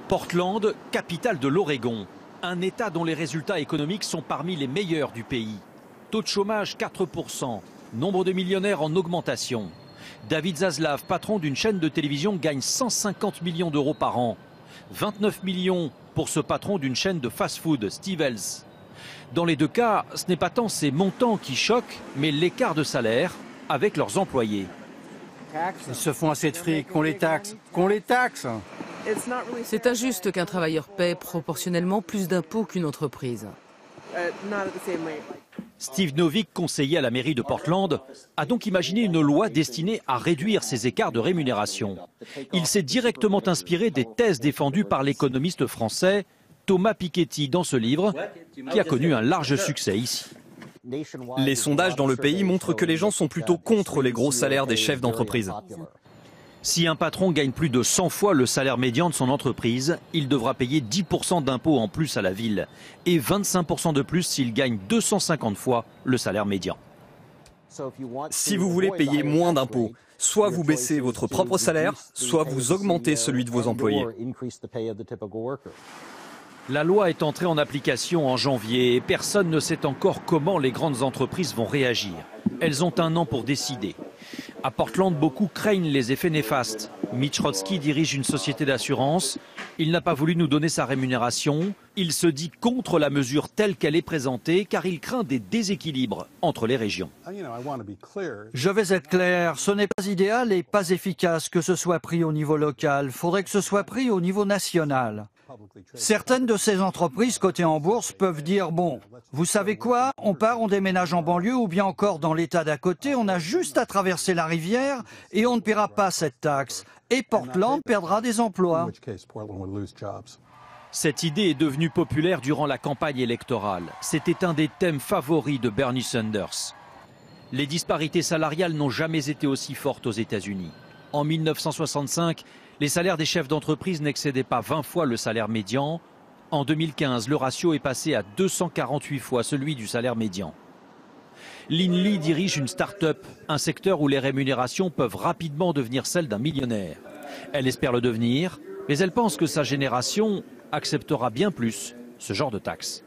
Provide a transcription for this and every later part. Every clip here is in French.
Portland, capitale de l'Oregon. Un État dont les résultats économiques sont parmi les meilleurs du pays. Taux de chômage 4%, nombre de millionnaires en augmentation. David Zaslav, patron d'une chaîne de télévision, gagne 150 millions d'euros par an. 29 millions pour ce patron d'une chaîne de fast-food, Stevels. Dans les deux cas, ce n'est pas tant ces montants qui choquent, mais l'écart de salaire avec leurs employés. Ils se font assez de fric, qu'on les taxe, qu'on les taxe. C'est injuste qu'un travailleur paie proportionnellement plus d'impôts qu'une entreprise. Steve Novick, conseiller à la mairie de Portland, a donc imaginé une loi destinée à réduire ces écarts de rémunération. Il s'est directement inspiré des thèses défendues par l'économiste français Thomas Piketty dans ce livre, qui a connu un large succès ici. Les sondages dans le pays montrent que les gens sont plutôt contre les gros salaires des chefs d'entreprise. Si un patron gagne plus de 100 fois le salaire médian de son entreprise, il devra payer 10% d'impôts en plus à la ville et 25% de plus s'il gagne 250 fois le salaire médian. Si vous voulez payer moins d'impôts, soit vous baissez votre propre salaire, soit vous augmentez celui de vos employés. La loi est entrée en application en janvier et personne ne sait encore comment les grandes entreprises vont réagir. Elles ont un an pour décider. À Portland, beaucoup craignent les effets néfastes. Mitch Rodsky dirige une société d'assurance. Il n'a pas voulu nous donner sa rémunération. Il se dit contre la mesure telle qu'elle est présentée car il craint des déséquilibres entre les régions. Je vais être clair, ce n'est pas idéal et pas efficace que ce soit pris au niveau local. Il faudrait que ce soit pris au niveau national. Certaines de ces entreprises cotées en bourse peuvent dire « Bon, vous savez quoi, on part, on déménage en banlieue ou bien encore dans l'état d'à côté, on a juste à traverser la rivière et on ne paiera pas cette taxe. Et Portland perdra des emplois. » Cette idée est devenue populaire durant la campagne électorale. C'était un des thèmes favoris de Bernie Sanders. Les disparités salariales n'ont jamais été aussi fortes aux États-Unis. En 1965, les salaires des chefs d'entreprise n'excédaient pas 20 fois le salaire médian. En 2015, le ratio est passé à 248 fois celui du salaire médian. Lynn Lee dirige une start-up, un secteur où les rémunérations peuvent rapidement devenir celles d'un millionnaire. Elle espère le devenir, mais elle pense que sa génération acceptera bien plus ce genre de taxes.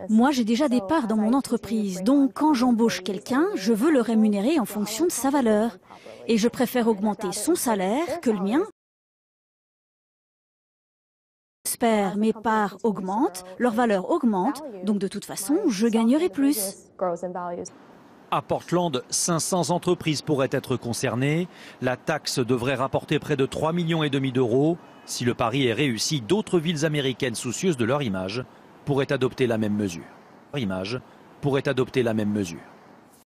Moi, j'ai déjà des parts dans mon entreprise, donc quand j'embauche quelqu'un, je veux le rémunérer en fonction de sa valeur. Et je préfère augmenter son salaire que le mien. J'espère mes parts augmentent, leur valeur augmente, donc de toute façon, je gagnerai plus. À Portland, 500 entreprises pourraient être concernées. La taxe devrait rapporter près de 3,5 millions d'euros. Si le pari est réussi, d'autres villes américaines soucieuses de leur image pourraient adopter la même mesure.